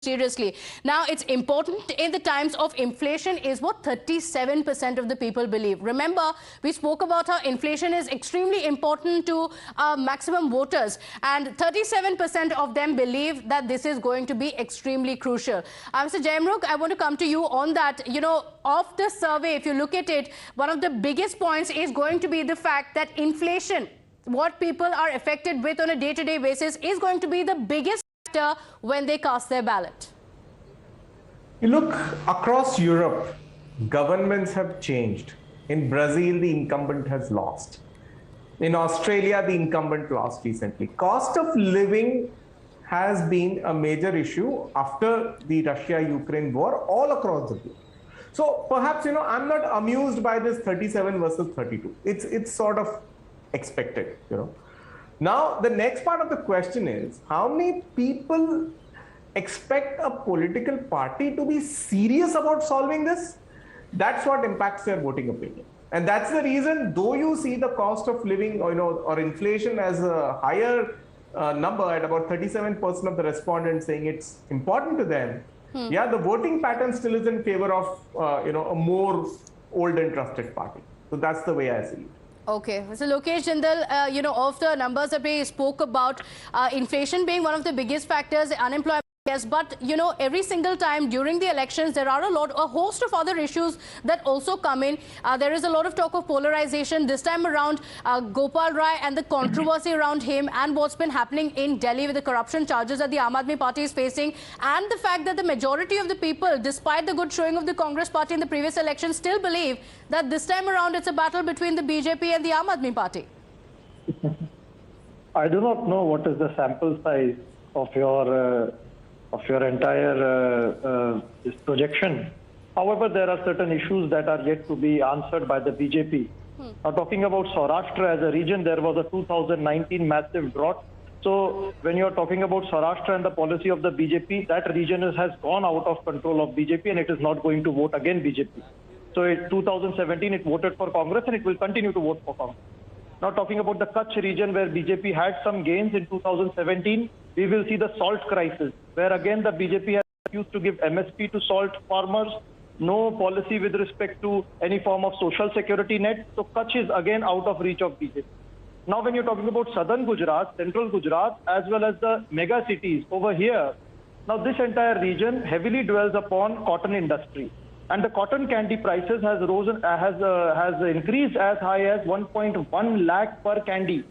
seriously. Now, it's important in the times of inflation is what 37% of the people believe. Remember, we spoke about how inflation is extremely important to maximum voters, and 37% of them believe that this is going to be extremely crucial. Mr. Jayamrukh, I want to come to you on that. You know, of the survey, if you look at it, one of the biggest points is going to be the fact that inflation, what people are affected with on a day-to-day basis, is going to be the biggest when they cast their ballot. You look across Europe, governments have changed. In Brazil, the incumbent has lost. In Australia, the incumbent lost recently. Cost of living has been a major issue after the Russia-Ukraine war all across the globe. So perhaps, I'm not amused by this 37 versus 32. It's sort of expected, Now, the next part of the question is, how many people expect a political party to be serious about solving this? That's what impacts their voting opinion. And that's the reason, though you see the cost of living or inflation as a higher number at about 37% of the respondents saying it's important to them, yeah, the voting pattern still is in favor of, a more old and trusted party. So that's the way I see it. Okay, so Lokesh Jindal, of the numbers that we spoke about, inflation being one of the biggest factors, unemployment, yes, but every single time during the elections, there are a host of other issues that also come in. There is a lot of talk of polarization this time around. Gopal Rai and the controversy around him and what's been happening in Delhi with the corruption charges that the Aam Aadmi Party is facing, and the fact that the majority of the people, despite the good showing of the Congress Party in the previous election, still believe that this time around it's a battle between the BJP and the Aam Aadmi Party. I do not know what is the sample size of your entire this projection. However, there are certain issues that are yet to be answered by the BJP. Now, talking about Saurashtra as a region, there was a 2019 massive drought. So when you're talking about Saurashtra and the policy of the BJP, that region has gone out of control of BJP and it is not going to vote again BJP. So in 2017, it voted for Congress and it will continue to vote for Congress. Now, talking about the Kutch region where BJP had some gains in 2017, we will see the salt crisis, where again the BJP has refused to give MSP to salt farmers, no policy with respect to any form of social security net. So Kutch is again out of reach of BJP. Now, when you're talking about southern Gujarat, central Gujarat, as well as the mega cities over here, now this entire region heavily dwells upon cotton industry. And the cotton candy prices has increased as high as 1.1 lakh per candy.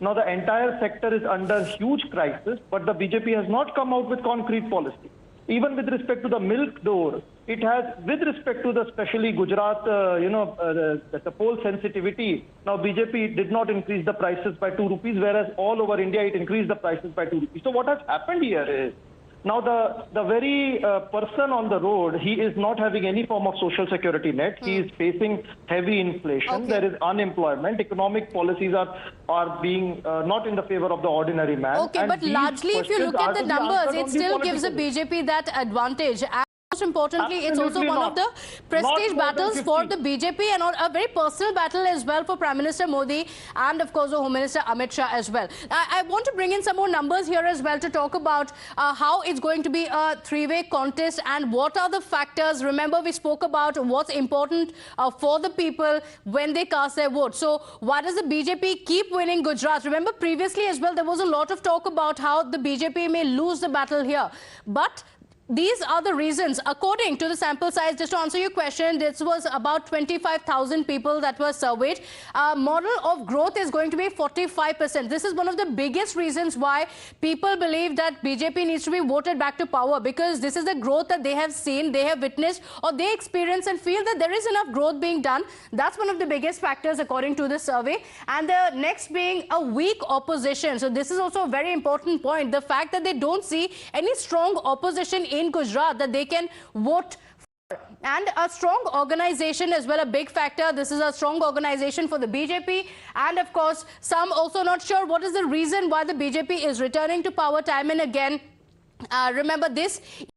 Now the entire sector is under huge crisis, but the BJP has not come out with concrete policy. Even with respect to the milk door, it has, with respect to the especially Gujarat, the poll sensitivity. Now BJP did not increase the prices by 2 rupees, whereas all over India it increased the prices by 2 rupees. So what has happened here is, now, the very person on the road, he is not having any form of social security net. He is facing heavy inflation. Okay. There is unemployment. Economic policies are being not in the favor of the ordinary man. Okay, and but largely, if you look at the numbers, it still gives the BJP that advantage. Most importantly, it's also one of the prestige battles for the BJP and a very personal battle as well for Prime Minister Modi and, of course, the Home Minister Amit Shah as well. I want to bring in some more numbers here as well to talk about how it's going to be a three-way contest and what are the factors. Remember, we spoke about what's important for the people when they cast their vote. So why does the BJP keep winning Gujarat? Remember, previously as well, there was a lot of talk about how the BJP may lose the battle here. But these are the reasons. According to the sample size, just to answer your question, this was about 25,000 people that were surveyed. Model of growth is going to be 45%. This is one of the biggest reasons why people believe that BJP needs to be voted back to power, because this is the growth that they have seen, they have witnessed, or they experience and feel that there is enough growth being done. That's one of the biggest factors according to the survey. And the next being a weak opposition. So this is also a very important point. The fact that they don't see any strong opposition in Gujarat that they can vote for. And a strong organization as well, a big factor. This is a strong organization for the BJP. And of course, some also not sure what is the reason why the BJP is returning to power time and again. Remember this.